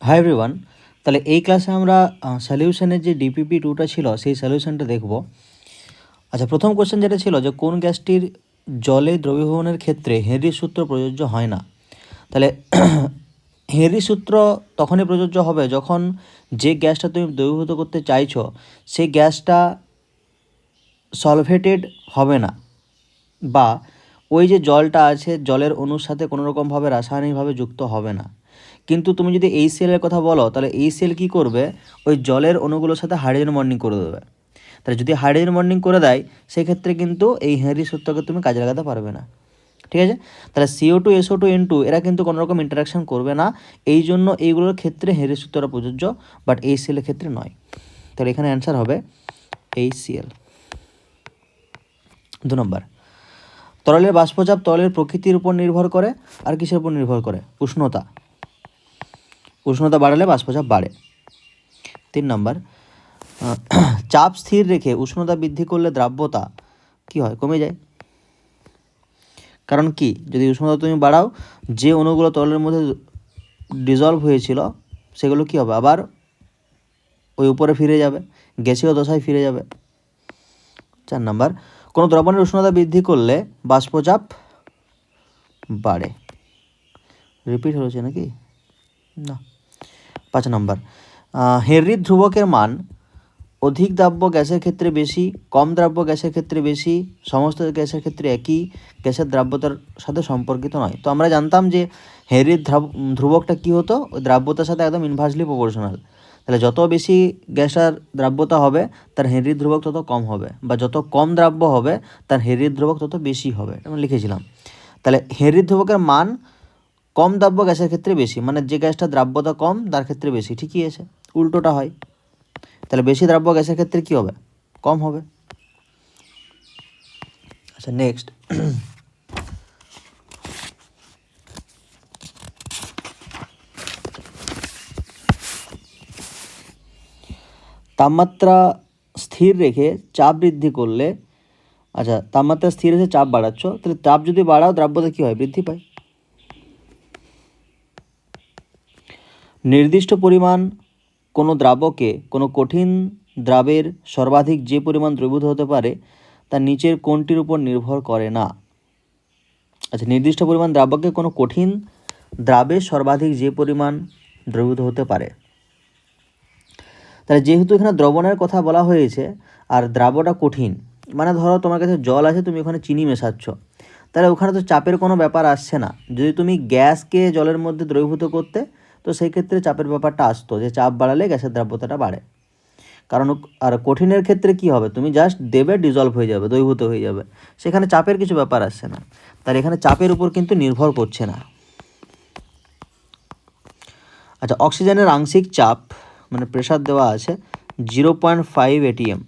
Hi everyone, তাহলে এই ক্লাসে আমরা সলিউশনের যে ডিপিপি টুটা ছিল সেই সলিউশনটা দেখব। আচ্ছা, প্রথম কোশ্চেন যেটা ছিল যে কোন গ্যাসটির জলে দ্রবীভবনের ক্ষেত্রে হেনরির সূত্র প্রযোজ্য হয় না। তাহলে হেনরির সূত্র তখনই প্রযোজ্য হবে যখন যে গ্যাসটা তুমি দ্রবীভূত করতে চাইছো সেই গ্যাসটা সলভেটেড হবে না, বা ওই যে জলটা আছে জলের অণুর সাথে কোনো রকমভাবে রাসায়নিকভাবে যুক্ত হবে না। কিন্তু তুমি যদি HCl এর কথা বলো তাহলে HCl কী করবে, ওই জলের অণুগুলোর সাথে হাইড্রোজেন বন্ডিং করে দেবে। তাহলে যদি হাইড্রোজেন বন্ডিং করে দেয় সেক্ষেত্রে কিন্তু এই হেনরির সূত্রকে তুমি কাজে লাগাতে পারবে না। ঠিক আছে, তাহলে CO2 SO2 N2 এরা কিন্তু কোনো রকম ইন্টারাকশন করবে না, এই জন্য এইগুলোর ক্ষেত্রে হেনরির সূত্রটা প্রযোজ্য, বাট HCl এর ক্ষেত্রে নয়। তাহলে এখানে অ্যান্সার হবে HCl। 2 নম্বর, তরলের বাষ্পচাপ তরলের প্রকৃতির উপর নির্ভর করে আর কিসের উপর নির্ভর করে? উষ্ণতা। উষ্ণতা বাড়ালে বাষ্পচাপ বাড়ে। 3 নম্বর, চাপ স্থির রেখে উষ্ণতা বৃদ্ধি করলে দ্রাব্যতা কি হয়? কমে যায়। কারণ কি, যদি উষ্ণতা তুমি বাড়াও যে অণুগুলো তরলের মধ্যে ডিজলভ হয়েছিল সেগুলো কি হবে? আবার ওই উপরে ফিরে যাবে, গ্যাসীয় দশায় ফিরে যাবে। 4 নম্বর, কোনো দ্রবণের উষ্ণতা বৃদ্ধি করলে বাষ্পচাপ বাড়ে। রিপিট হয়েছে নাকি? না। 5 নম্বর, হেনরির ধ্রুবকের মান অধিক দ্রাব্য গ্যাসের ক্ষেত্রে বেশি, কম দ্রাব্য গ্যাসের ক্ষেত্রে বেশি, সমস্ত গ্যাসের ক্ষেত্রে একই, গ্যাসের দ্রাব্যতার সাথে সম্পর্কিত নয়। তো আমরা জানতাম যে হেনরির ধ্রুবকটা কী হতো, ওই দ্রাব্যতার সাথে একদম ইনভার্সলি প্রপোর্শনাল। তাহলে যত বেশি গ্যাসের দ্রাব্যতা হবে তার হেনরির ধ্রুবক তত কম হবে, বা যত কম দ্রাব্য হবে তার হেনরির ধ্রুবক তত বেশি হবে, আমরা লিখেছিলাম। তাহলে হেনরির ধ্রুবকের মান কম দ্রাব্য গ্যাসের ক্ষেত্রে বেশি, মানে যে গ্যাসটা দ্রাব্যতা কম তার ক্ষেত্রে বেশি, ঠিকই আছে, উল্টোটা হয়। তাহলে বেশি দ্রাব্য গ্যাসের ক্ষেত্রে কী হবে? কম হবে। আচ্ছা, নেক্সট, তাপমাত্রা স্থির রেখে চাপ বৃদ্ধি করলে, আচ্ছা তাপমাত্রা স্থির রেখে চাপ বাড়াচ্ছ, তাহলে চাপ যদি বাড়াও দ্রাব্যতা কী হয়? বৃদ্ধি পায়। নির্দিষ্ট পরিমাণ কোনো দ্রাবকে কোনো কঠিন দ্রাবের সর্বাধিক যে পরিমাণ দ্রবীভূত হতে পারে তা নিচের কোনটির উপর নির্ভর করে না? আচ্ছা, নির্দিষ্ট পরিমাণ দ্রাবকে কোনো কঠিন দ্রাবের সর্বাধিক যে পরিমাণ দ্রবীভূত হতে পারে, তাহলে যেহেতু এখানে দ্রবণের কথা বলা হয়েছে আর দ্রাবটা কঠিন, মানে ধরো তোমার কাছে জল আছে, তুমি ওখানে চিনি মেশাচ্ছ, তাহলে ওখানে তো চাপের কোনো ব্যাপার আসছে না। যদি তুমি গ্যাসকে জলের মধ্যে দ্রবীভূত করতে, তো সেই ক্ষেত্রে চাপের ব্যাপারটা আসতো, যে চাপ বাড়ালে গ্যাসের দ্রাব্যতাটা বাড়ে। কারণ আর কঠিনের ক্ষেত্রে কি হবে, তুমি জাস্ট দেবে, ডিজলভ হয়ে যাবে, দ্রবীভূত হয়ে যাবে, সেখানে চাপের কিছু ব্যাপার আসছে না। তার এখানে চাপের উপর কিন্তু নির্ভর করছে না। আচ্ছা, অক্সিজেনের আংশিক চাপ মানে প্রেশার দেওয়া আছে 0.5 ATM।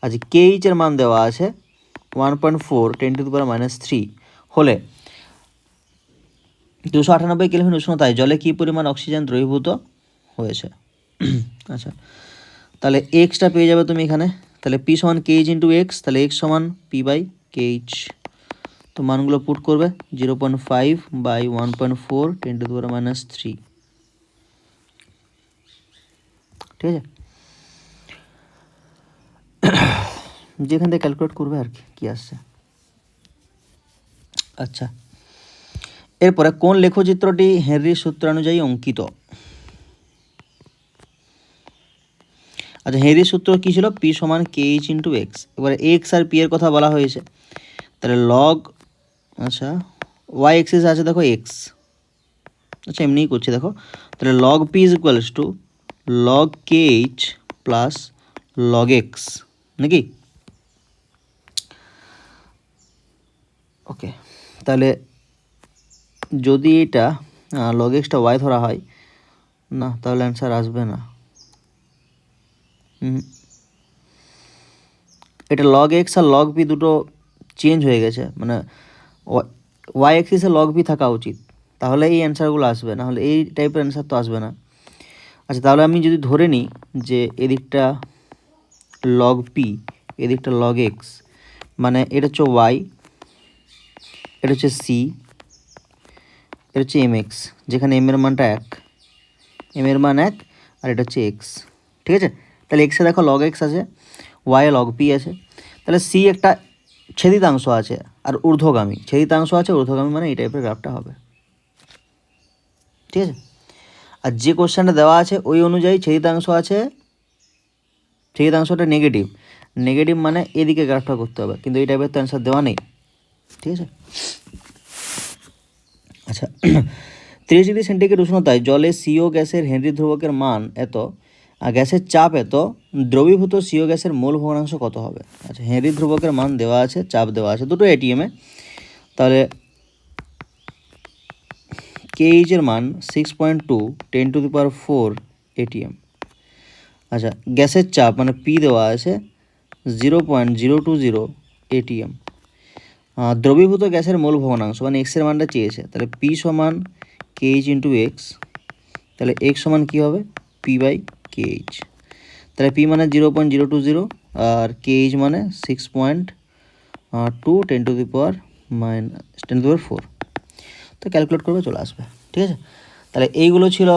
আচ্ছা, KH এর মান দেওয়া আছে 1.4 10⁻³ হলে 298 কেলভিন উষ্ণতায় জলে কী পরিমাণ অক্সিজেন দ্রবীভূত হয়েছে? আচ্ছা, তাহলে এক্সটা পেয়ে যাবে তুমি এখানে। তাহলে P সমান KH ইন্টু এক্স, তাহলে এক্স সমান P/KH। তো মানগুলো পুট করবে 0.5 বাই 1.4 10⁻³ ঠিক আছে, যেখান থেকে ক্যালকুলেট করবে আর কি আসছে। আচ্ছা, এরপরে কোন লেখচিত্রটি হেনরির সূত্রানুযায়ী অঙ্কিত? আচ্ছা, হেনরির সূত্র কী ছিল? P সমান KH ইন্টু এক্স। এবারে এক্স আর পি এর কথা বলা হয়েছে, তাহলে লগ, আচ্ছা ওয়াই এক্সিস আছে দেখো এক্স, আচ্ছা এমনিই করছি দেখো, তাহলে log P is equals to log KH plus log x নাকি? ওকে, তাহলে যদি এটা লগ এক্সটা ওয়াই ধরা হয় না, তাহলে অ্যান্সার আসবে না। এটা লগ এক্স আর লগ পি দুটো চেঞ্জ হয়ে গেছে, মানে ওয়াই এক্সিসে লগ পি থাকা উচিত, তাহলে এই অ্যান্সারগুলো আসবে, না হলে এই টাইপের অ্যান্সার তো আসবে না। আচ্ছা, তাহলে আমি যদি ধরে নিই যে এদিকটা লগ পি, এদিকটা লগ এক্স, মানে এটা হচ্ছে ওয়াই, এটা হচ্ছে সি, এটা হচ্ছে এম এক্স, যেখানে এম এর মানটা 1, এম এর মান 1 আর এটা হচ্ছে এক্স, ঠিক আছে। তাহলে এক্সে দেখো লগ এক্স আছে, ওয়াই লগ পি আছে, তাহলে সি একটা ছেদিতাংশ আছে আর ঊর্ধ্বগামী, ছেদিতাংশ আছে ঊর্ধ্বগামী মানে এই টাইপের গ্রাফটা হবে, ঠিক আছে। আর যে কোশ্চেনটা দেওয়া আছে ওই অনুযায়ী ছেদিতাংশ আছে, ছেদিতাংশটা নেগেটিভ, নেগেটিভ মানে এদিকে গ্রাফটা করতে হবে, কিন্তু এই টাইপের তো অ্যান্সার দেওয়া নেই, ঠিক আছে। আচ্ছা 30°C উষ্ণতায় জলে সিও গ্যাসের হেনরি ধ্রুবকের মান এত, আর গ্যাসের চাপ এত, দ্রবীভূত সিও গ্যাসের মোল ভগ্নাংশ কত হবে? আচ্ছা হেনরি ধ্রুবকের মান দেওয়া আছে, চাপ দেওয়া আছে, দুটো এটিএমে, তাহলে কেইচ এর মান 6.2 10⁴ এটিএম। আচ্ছা গ্যাসের চাপ মানে পি দেওয়া আছে 0.020 এটিএম। দ্রবীভূত গ্যাসের মোল ভগ্নাংশ মানে এক্সের মানটা চেয়েছে, তাহলে পি সমান কেইচ ইন্টু এক্স, তাহলে এক্স সমান কী হবে পি বাই কেইচ, তাহলে পি মানে 0.020 আর কেইচ মানে 6.2 10⁻⁴, তো ক্যালকুলেট করবে চলে আসবে, ঠিক আছে। তাহলে এইগুলো ছিল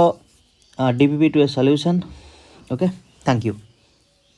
ডিপিপি 2 এর সলিউশন। Okay, thank you.